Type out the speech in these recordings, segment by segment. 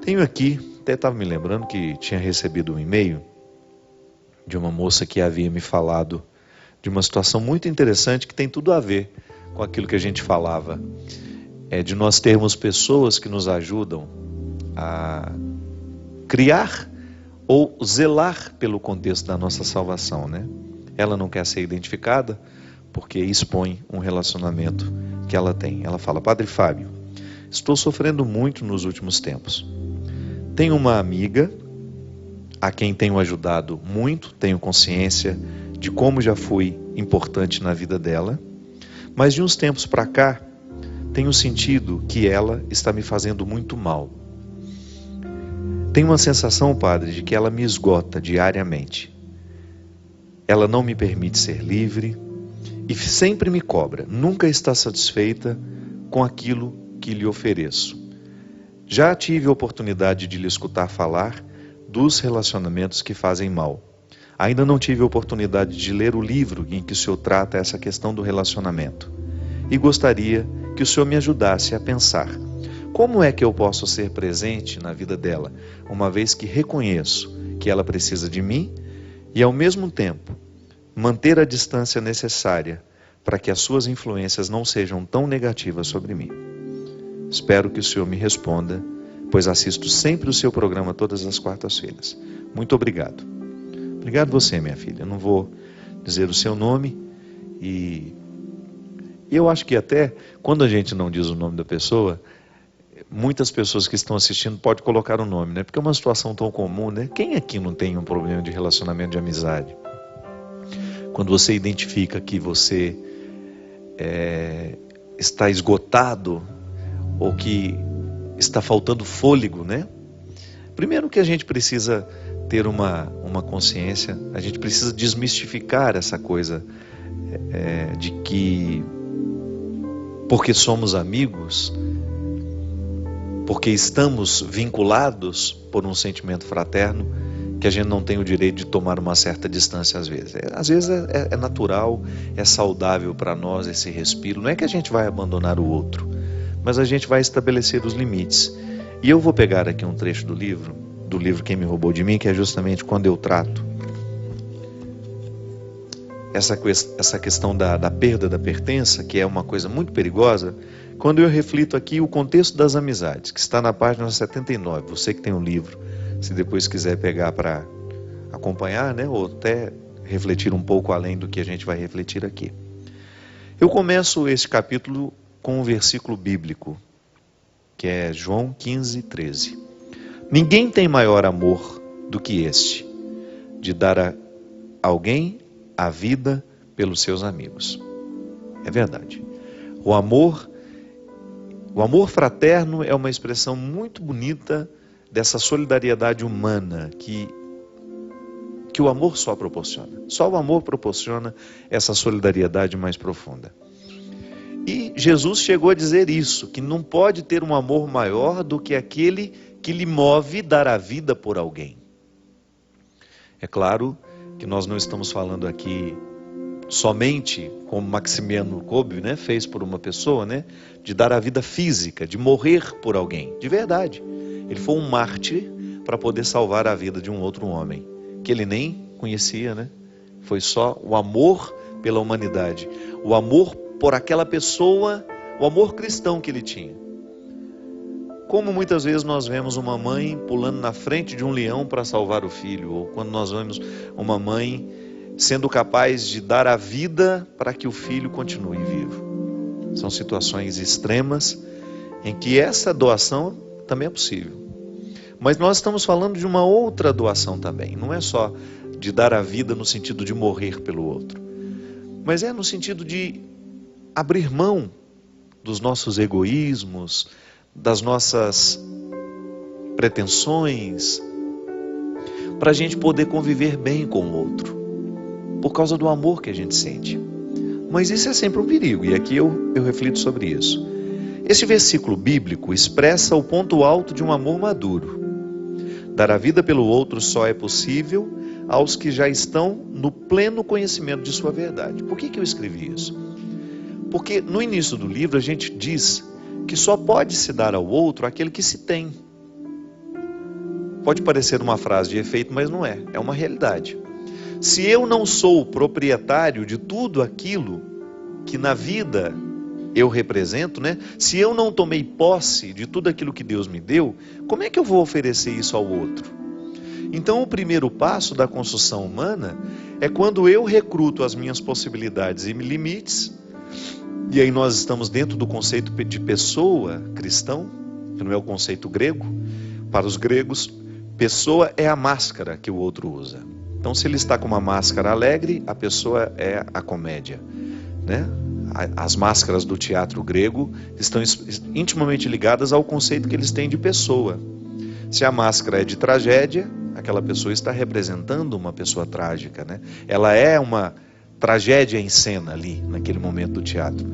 Tenho aqui, até estava me lembrando que tinha recebido um e-mail de uma moça que havia me falado de uma situação muito interessante que tem tudo a ver com aquilo que a gente falava, de nós termos pessoas que nos ajudam a criar ou zelar pelo contexto da nossa salvação, né? Ela não quer ser identificada porque expõe um relacionamento que ela tem. Ela fala: Padre Fábio, estou sofrendo muito nos últimos tempos. Tenho uma amiga a quem tenho ajudado muito, tenho consciência de como já fui importante na vida dela, mas de uns tempos para cá, tenho sentido que ela está me fazendo muito mal. Tenho uma sensação, padre, de que ela me esgota diariamente. Ela não me permite ser livre e sempre me cobra, nunca está satisfeita com aquilo que lhe ofereço. Já tive a oportunidade de lhe escutar falar dos relacionamentos que fazem mal. Ainda não tive a oportunidade de ler o livro em que o senhor trata essa questão do relacionamento. E gostaria que o senhor me ajudasse a pensar: como é que eu posso ser presente na vida dela, uma vez que reconheço que ela precisa de mim e, ao mesmo tempo, manter a distância necessária para que as suas influências não sejam tão negativas sobre mim? Espero que o senhor me responda, pois assisto sempre o seu programa todas as quartas-feiras. Muito obrigado. Obrigado você, minha filha. Eu não vou dizer o seu nome e eu acho que até quando a gente não diz o nome da pessoa, muitas pessoas que estão assistindo podem colocar o nome, né? Porque é uma situação tão comum, né? Quem aqui não tem um problema de relacionamento de amizade? Quando você identifica que você está esgotado ou que está faltando fôlego, né? Primeiro que a gente precisa ter uma consciência, a gente precisa desmistificar essa coisa de que porque somos amigos, porque estamos vinculados por um sentimento fraterno, que a gente não tem o direito de tomar uma certa distância às vezes. Às vezes é natural, é saudável para nós esse respiro. Não é que a gente vai abandonar o outro, mas a gente vai estabelecer os limites. E eu vou pegar aqui um trecho do livro Quem Me Roubou de Mim, que é justamente quando eu trato essa questão da perda da pertença, que é uma coisa muito perigosa, quando eu reflito aqui o contexto das amizades, que está na página 79. Você que tem um livro, se depois quiser pegar para acompanhar, né, ou até refletir um pouco além do que a gente vai refletir aqui. Eu começo esse capítulo com um versículo bíblico, que é João 15, 13. Ninguém tem maior amor do que este, de dar a alguém a vida pelos seus amigos. É verdade. O amor fraterno é uma expressão muito bonita dessa solidariedade humana que o amor só proporciona. Só o amor proporciona essa solidariedade mais profunda. E Jesus chegou a dizer isso, que não pode ter um amor maior do que aquele que lhe move dar a vida por alguém. É claro que nós não estamos falando aqui somente, como Maximiano Kolbe, né, fez por uma pessoa, né, de dar a vida física, de morrer por alguém, de verdade. Ele foi um mártir para poder salvar a vida de um outro homem, que ele nem conhecia, né? Foi só o amor pela humanidade, o amor por aquela pessoa, o amor cristão que ele tinha. Como muitas vezes nós vemos uma mãe pulando na frente de um leão para salvar o filho, ou quando nós vemos uma mãe sendo capaz de dar a vida para que o filho continue vivo. São situações extremas em que essa doação também é possível. Mas nós estamos falando de uma outra doação também. Não é só de dar a vida no sentido de morrer pelo outro, mas é no sentido de abrir mão dos nossos egoísmos, das nossas pretensões, para a gente poder conviver bem com o outro, por causa do amor que a gente sente. Mas isso é sempre um perigo, e aqui eu reflito sobre isso. Este versículo bíblico expressa o ponto alto de um amor maduro. Dar a vida pelo outro só é possível aos que já estão no pleno conhecimento de sua verdade. Por que eu escrevi isso? Porque no início do livro a gente diz que só pode se dar ao outro aquele que se tem. Pode parecer uma frase de efeito, mas não é. É uma realidade. Se eu não sou proprietário de tudo aquilo que na vida eu represento, né? Se eu não tomei posse de tudo aquilo que Deus me deu, como é que eu vou oferecer isso ao outro? Então, o primeiro passo da construção humana é quando eu recruto as minhas possibilidades e limites, e aí nós estamos dentro do conceito de pessoa cristão, que não é o conceito grego. Para os gregos, pessoa é a máscara que o outro usa. Então, se ele está com uma máscara alegre, a pessoa é a comédia, né? As máscaras do teatro grego estão intimamente ligadas ao conceito que eles têm de pessoa. Se a máscara é de tragédia, aquela pessoa está representando uma pessoa trágica, né? Ela é uma tragédia em cena ali, naquele momento do teatro.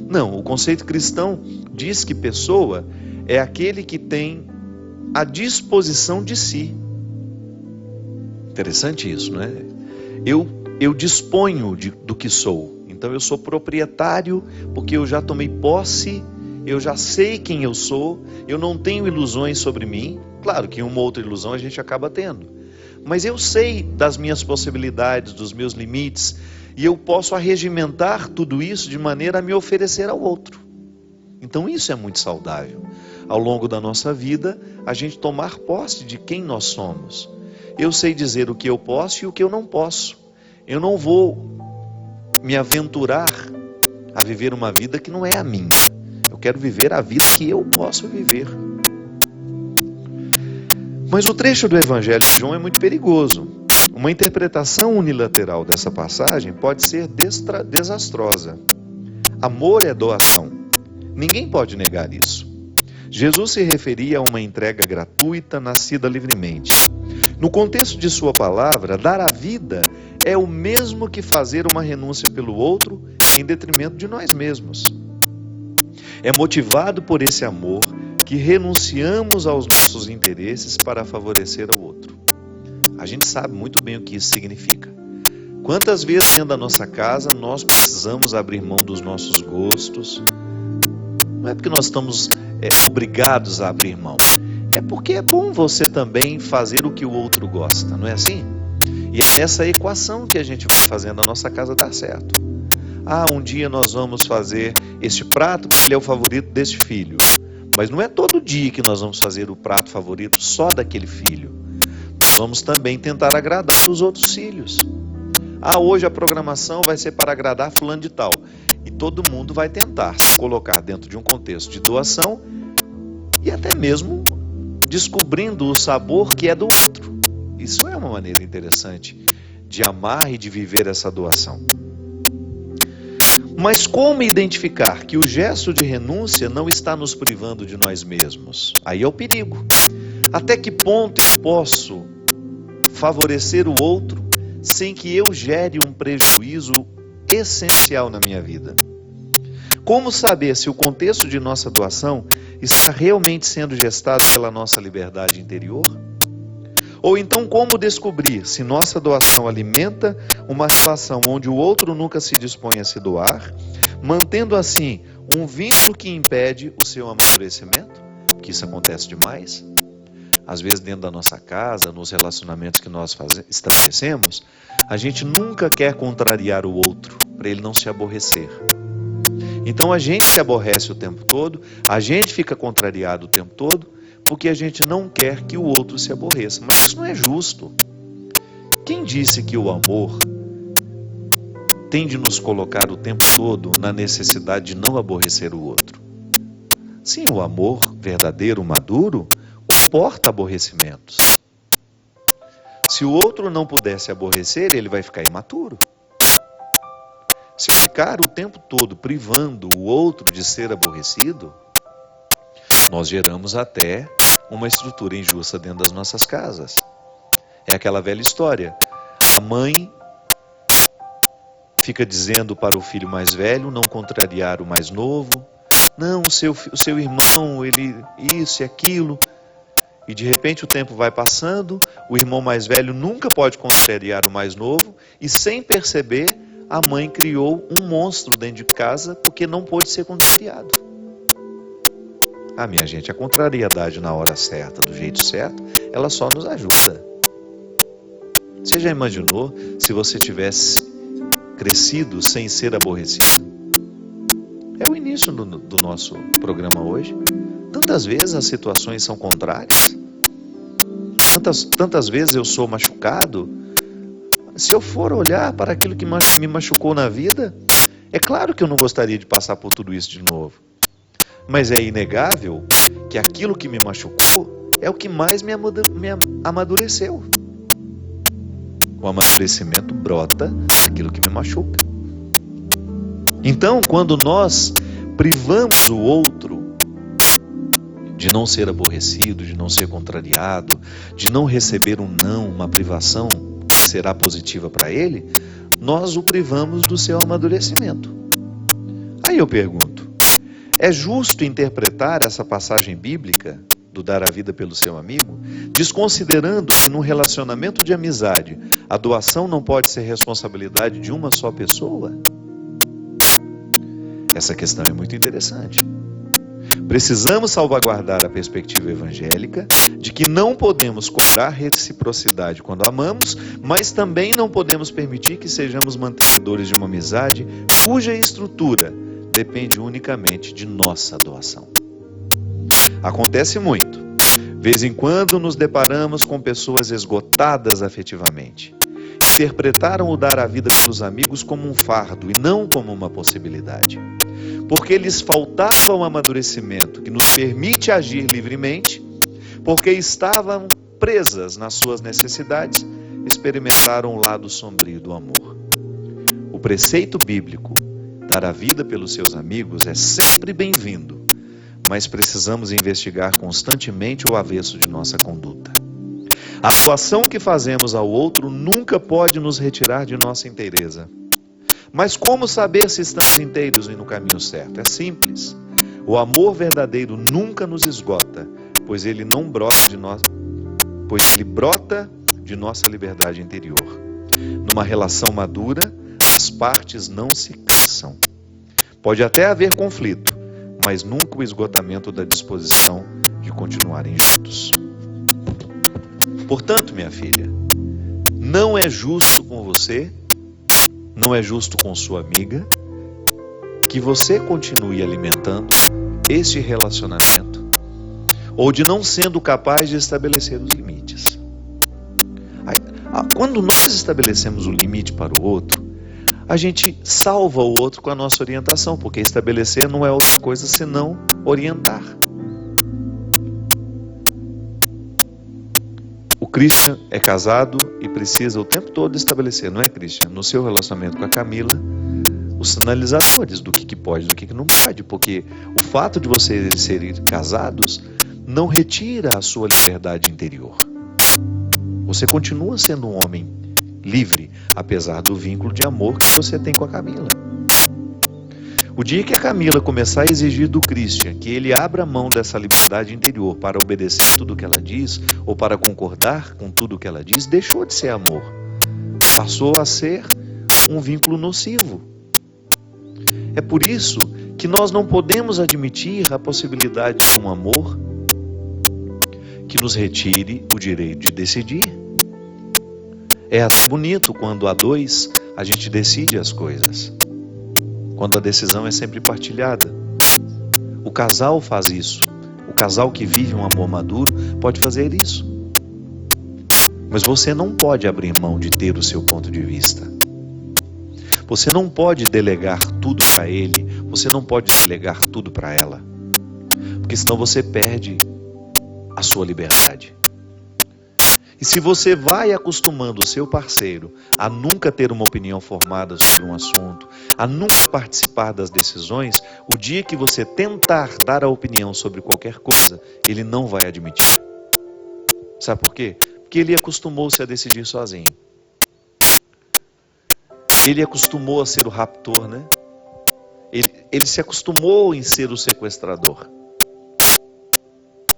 Não, o conceito cristão diz que pessoa é aquele que tem a disposição de si. Interessante isso, não é? Eu disponho do que sou. Então eu sou proprietário porque eu já tomei posse, eu já sei quem eu sou, eu não tenho ilusões sobre mim. Claro que uma outra ilusão a gente acaba tendo. Mas eu sei das minhas possibilidades, dos meus limites, e eu posso arregimentar tudo isso de maneira a me oferecer ao outro. Então isso é muito saudável. Ao longo da nossa vida, a gente tomar posse de quem nós somos. Eu sei dizer o que eu posso e o que eu não posso. Eu não vou me aventurar a viver uma vida que não é a minha. Eu quero viver a vida que eu posso viver. Mas o trecho do Evangelho de João é muito perigoso. Uma interpretação unilateral dessa passagem pode ser desastrosa. Amor é doação. Ninguém pode negar isso. Jesus se referia a uma entrega gratuita, nascida livremente. No contexto de sua palavra, dar a vida é o mesmo que fazer uma renúncia pelo outro em detrimento de nós mesmos. É motivado por esse amor que renunciamos aos nossos interesses para favorecer ao outro. A gente sabe muito bem o que isso significa. Quantas vezes dentro da nossa casa nós precisamos abrir mão dos nossos gostos? Não é porque nós estamos obrigados a abrir mão. É porque é bom você também fazer o que o outro gosta, não é assim? E é nessa equação que a gente vai fazendo a nossa casa dar certo. Um dia nós vamos fazer este prato porque ele é o favorito deste filho. Mas não é todo dia que nós vamos fazer o prato favorito só daquele filho. Nós vamos também tentar agradar os outros filhos. Hoje a programação vai ser para agradar fulano de tal. E todo mundo vai tentar se colocar dentro de um contexto de doação e até mesmo descobrindo o sabor que é do outro. Isso é uma maneira interessante de amar e de viver essa doação. Mas como identificar que o gesto de renúncia não está nos privando de nós mesmos? Aí é o perigo. Até que ponto eu posso favorecer o outro sem que eu gere um prejuízo essencial na minha vida? Como saber se o contexto de nossa doação está realmente sendo gestado pela nossa liberdade interior? Ou então, como descobrir se nossa doação alimenta uma relação onde o outro nunca se dispõe a se doar, mantendo assim um vínculo que impede o seu amadurecimento? Porque isso acontece demais. Às vezes dentro da nossa casa, nos relacionamentos que nós estabelecemos, a gente nunca quer contrariar o outro, para ele não se aborrecer. Então a gente se aborrece o tempo todo, a gente fica contrariado o tempo todo, porque a gente não quer que o outro se aborreça. Mas isso não é justo. Quem disse que o amor tem de nos colocar o tempo todo na necessidade de não aborrecer o outro? Sim, o amor verdadeiro, maduro, comporta aborrecimentos. Se o outro não puder se aborrecer, ele vai ficar imaturo. Se eu ficar o tempo todo privando o outro de ser aborrecido, nós geramos até uma estrutura injusta dentro das nossas casas. É aquela velha história. A mãe fica dizendo para o filho mais velho não contrariar o mais novo. Não, o seu irmão, ele isso e aquilo. E de repente o tempo vai passando, o irmão mais velho nunca pode contrariar o mais novo, e sem perceber, a mãe criou um monstro dentro de casa porque não pôde ser contrariado. Minha gente, a contrariedade na hora certa, do jeito certo, ela só nos ajuda. Você já imaginou se você tivesse crescido sem ser aborrecido? É o início do nosso programa hoje. Tantas vezes as situações são contrárias. Tantas vezes eu sou machucado. Se eu for olhar para aquilo que me machucou na vida, é claro que eu não gostaria de passar por tudo isso de novo. Mas é inegável que aquilo que me machucou é o que mais me amadureceu. O amadurecimento brota daquilo que me machuca. Então, quando nós privamos o outro de não ser aborrecido, de não ser contrariado, de não receber um não, uma privação que será positiva para ele, nós o privamos do seu amadurecimento. Aí eu pergunto, é justo interpretar essa passagem bíblica do dar a vida pelo seu amigo, desconsiderando que num relacionamento de amizade, a doação não pode ser responsabilidade de uma só pessoa? Essa questão é muito interessante. Precisamos salvaguardar a perspectiva evangélica de que não podemos cobrar reciprocidade quando amamos, mas também não podemos permitir que sejamos mantenedores de uma amizade cuja estrutura depende unicamente de nossa doação. Acontece muito. Vez em quando nos deparamos com pessoas esgotadas afetivamente. Interpretaram o dar a vida pelos amigos como um fardo e não como uma possibilidade. Porque lhes faltava um amadurecimento que nos permite agir livremente, porque estavam presas nas suas necessidades, experimentaram o lado sombrio do amor. O preceito bíblico, dar a vida pelos seus amigos, é sempre bem-vindo, mas precisamos investigar constantemente o avesso de nossa conduta. A doação que fazemos ao outro nunca pode nos retirar de nossa inteireza. Mas como saber se estamos inteiros e no caminho certo? É simples. O amor verdadeiro nunca nos esgota, pois ele brota de nossa liberdade interior. Numa relação madura, as partes não se cansam. Pode até haver conflito, mas nunca o esgotamento da disposição de continuarem juntos. Portanto, minha filha, não é justo com você, não é justo com sua amiga, que você continue alimentando este relacionamento, ou de não sendo capaz de estabelecer os limites. Quando nós estabelecemos o limite para o outro, a gente salva o outro com a nossa orientação, porque estabelecer não é outra coisa senão orientar. O Christian é casado e precisa o tempo todo estabelecer, não é, Christian? No seu relacionamento com a Camila, os sinalizadores do que pode e do que não pode, porque o fato de vocês serem casados não retira a sua liberdade interior. Você continua sendo um homem livre, apesar do vínculo de amor que você tem com a Camila. O dia que a Camila começar a exigir do Christian que ele abra mão dessa liberdade interior para obedecer tudo o que ela diz, ou para concordar com tudo o que ela diz, deixou de ser amor. Passou a ser um vínculo nocivo. É por isso que nós não podemos admitir a possibilidade de um amor que nos retire o direito de decidir. É até bonito quando a dois a gente decide as coisas. Quando a decisão é sempre partilhada. O casal faz isso. O casal que vive um amor maduro pode fazer isso. Mas você não pode abrir mão de ter o seu ponto de vista. Você não pode delegar tudo para ele. Você não pode delegar tudo para ela. Porque senão você perde a sua liberdade. E se você vai acostumando o seu parceiro a nunca ter uma opinião formada sobre um assunto, a nunca participar das decisões, o dia que você tentar dar a opinião sobre qualquer coisa, ele não vai admitir. Sabe por quê? Porque ele acostumou-se a decidir sozinho. Ele acostumou a ser o raptor, né? Ele se acostumou em ser o sequestrador.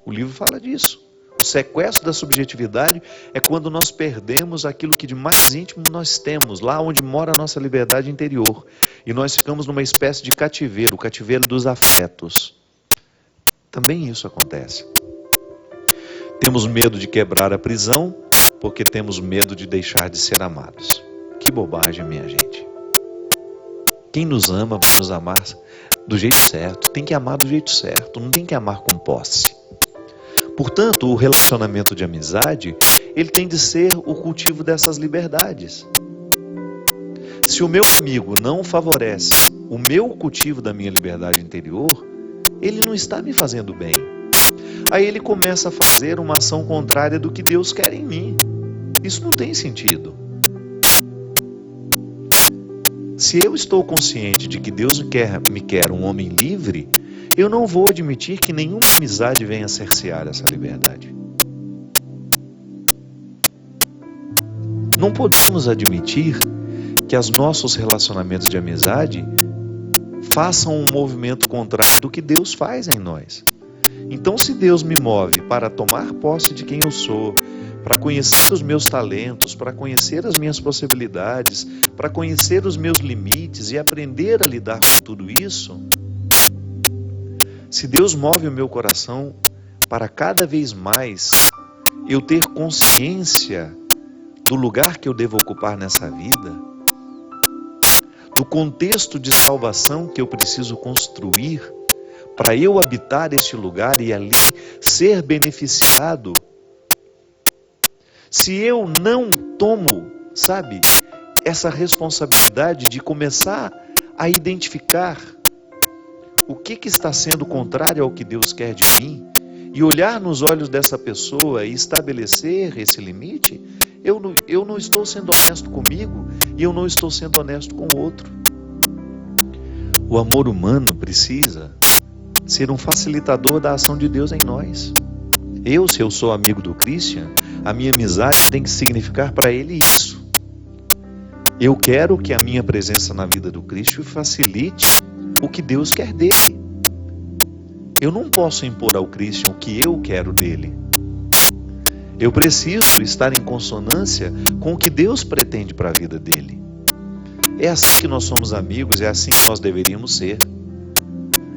O livro fala disso. O sequestro da subjetividade é quando nós perdemos aquilo que de mais íntimo nós temos, lá onde mora a nossa liberdade interior. E nós ficamos numa espécie de cativeiro, o cativeiro dos afetos. Também isso acontece. Temos medo de quebrar a prisão porque temos medo de deixar de ser amados. Que bobagem, minha gente. Quem nos ama vai nos amar do jeito certo. Tem que amar do jeito certo, não tem que amar com posse. Portanto, o relacionamento de amizade, ele tem de ser o cultivo dessas liberdades. Se o meu amigo não favorece o meu cultivo da minha liberdade interior, ele não está me fazendo bem. Aí ele começa a fazer uma ação contrária do que Deus quer em mim. Isso não tem sentido. Se eu estou consciente de que Deus me quer um homem livre, eu não vou admitir que nenhuma amizade venha cercear essa liberdade. Não podemos admitir que os nossos relacionamentos de amizade façam um movimento contrário do que Deus faz em nós. Então, se Deus me move para tomar posse de quem eu sou, para conhecer os meus talentos, para conhecer as minhas possibilidades, para conhecer os meus limites e aprender a lidar com tudo isso, se Deus move o meu coração para cada vez mais eu ter consciência do lugar que eu devo ocupar nessa vida, do contexto de salvação que eu preciso construir para eu habitar este lugar e ali ser beneficiado, se eu não tomo, essa responsabilidade de começar a identificar o que está sendo contrário ao que Deus quer de mim e olhar nos olhos dessa pessoa e estabelecer esse limite, eu não estou sendo honesto comigo e eu não estou sendo honesto com o outro. O amor humano precisa ser um facilitador da ação de Deus em nós. Se eu sou amigo do Christian, a minha amizade tem que significar para ele isso. Eu quero que a minha presença na vida do Christian facilite o que Deus quer dele. Eu não posso impor ao Christian o que eu quero dele. Eu preciso estar em consonância com o que Deus pretende para a vida dele. É assim que nós somos amigos, é assim que nós deveríamos ser.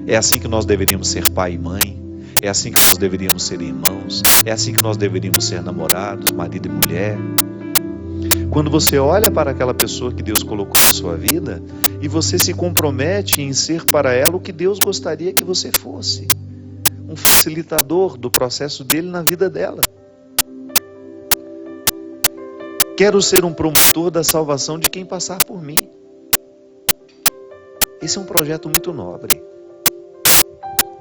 É assim que nós deveríamos ser pai e mãe. É assim que nós deveríamos ser irmãos. É assim que nós deveríamos ser namorados, marido e mulher. Quando você olha para aquela pessoa que Deus colocou na sua vida e você se compromete em ser para ela o que Deus gostaria que você fosse, um facilitador do processo dele na vida dela. Quero ser um promotor da salvação de quem passar por mim. Esse é um projeto muito nobre.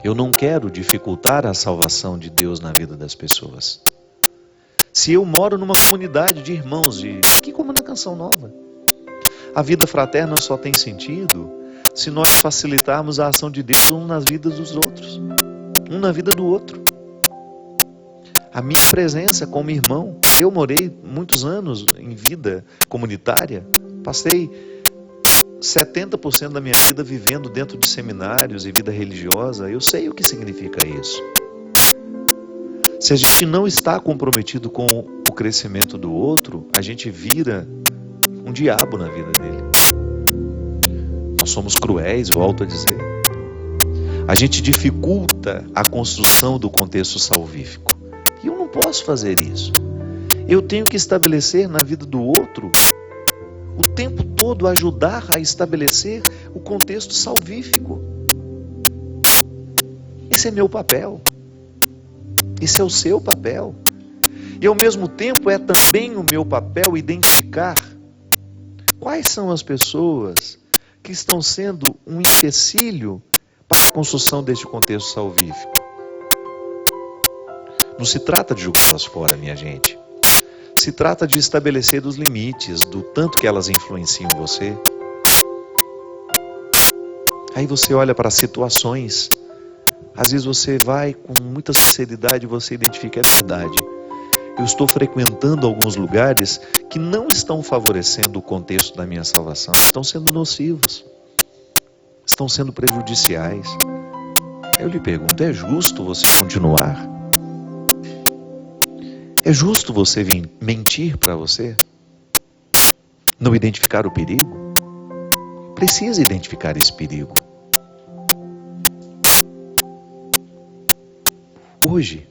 Eu não quero dificultar a salvação de Deus na vida das pessoas. Se eu moro numa comunidade de irmãos, aqui como na Canção Nova, a vida fraterna só tem sentido se nós facilitarmos a ação de Deus um nas vidas dos outros, um na vida do outro. A minha presença como irmão, eu morei muitos anos em vida comunitária, passei 70% da minha vida vivendo dentro de seminários e vida religiosa, eu sei o que significa isso. Se a gente não está comprometido com o crescimento do outro, a gente vira um diabo na vida dele. Nós somos cruéis, volto a dizer. A gente dificulta a construção do contexto salvífico. E eu não posso fazer isso. Eu tenho que estabelecer na vida do outro, o tempo todo ajudar a estabelecer o contexto salvífico. Esse é meu papel. Esse é o seu papel. E ao mesmo tempo é também o meu papel identificar quais são as pessoas que estão sendo um empecilho para a construção deste contexto salvífico. Não se trata de jogá-las fora, minha gente. Se trata de estabelecer os limites do tanto que elas influenciam você. Aí você olha para as situações. Às vezes você vai com muita sinceridade e você identifica a verdade. Eu estou frequentando alguns lugares que não estão favorecendo o contexto da minha salvação. Estão sendo nocivos. Estão sendo prejudiciais. Aí eu lhe pergunto, é justo você continuar? É justo você vir mentir para você? Não identificar o perigo? Precisa identificar esse perigo. hoje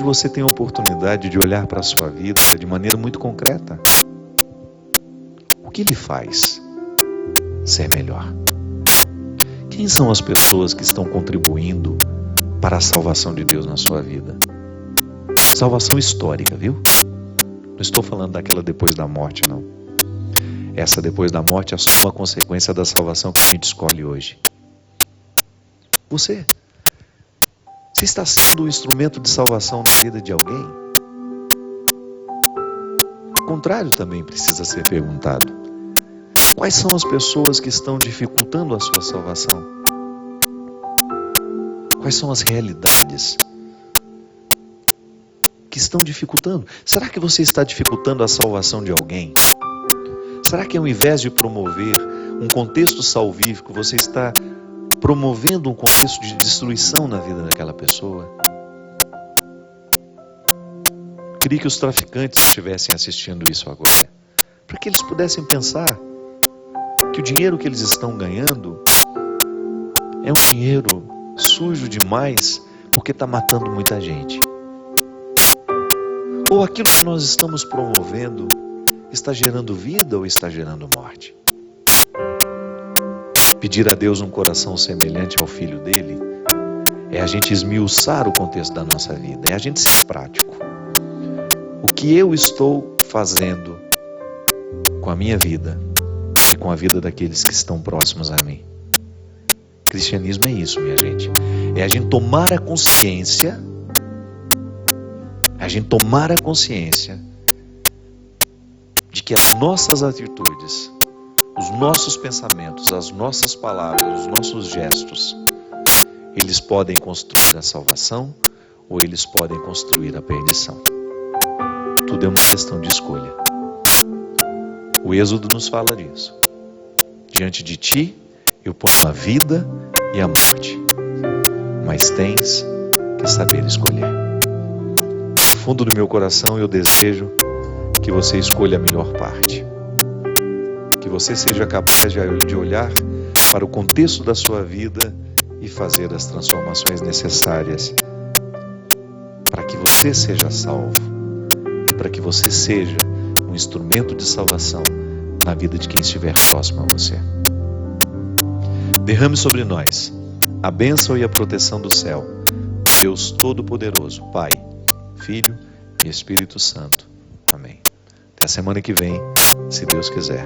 você tem a oportunidade de olhar para a sua vida de maneira muito concreta. O que lhe faz ser melhor? Quem são as pessoas que estão contribuindo para a salvação de Deus na sua vida? Salvação histórica, viu? Não estou falando daquela depois da morte, não. Essa depois da morte é só uma consequência da salvação que a gente escolhe hoje. Você está sendo um instrumento de salvação na vida de alguém? O contrário também precisa ser perguntado. Quais são as pessoas que estão dificultando a sua salvação? Quais são as realidades que estão dificultando? Será que você está dificultando a salvação de alguém? Será que ao invés de promover um contexto salvífico, você está promovendo um contexto de destruição na vida daquela pessoa? Queria que os traficantes estivessem assistindo isso agora, para que eles pudessem pensar que o dinheiro que eles estão ganhando é um dinheiro sujo demais, porque está matando muita gente. Ou aquilo que nós estamos promovendo está gerando vida ou está gerando morte? Pedir a Deus um coração semelhante ao Filho dele é a gente esmiuçar o contexto da nossa vida, é a gente ser prático. O que eu estou fazendo com a minha vida e com a vida daqueles que estão próximos a mim? Cristianismo é isso, minha gente. É a gente tomar a consciência, de que as nossas atitudes, os nossos pensamentos, as nossas palavras, os nossos gestos, eles podem construir a salvação ou eles podem construir a perdição. Tudo é uma questão de escolha. O Êxodo nos fala disso. Diante de ti eu ponho a vida e a morte, mas tens que saber escolher. No fundo do meu coração eu desejo que você escolha a melhor parte. Que você seja capaz de olhar para o contexto da sua vida e fazer as transformações necessárias para que você seja salvo e para que você seja um instrumento de salvação na vida de quem estiver próximo a você. Derrame sobre nós a bênção e a proteção do céu, Deus Todo-Poderoso, Pai, Filho e Espírito Santo. Amém. Até a semana que vem, se Deus quiser.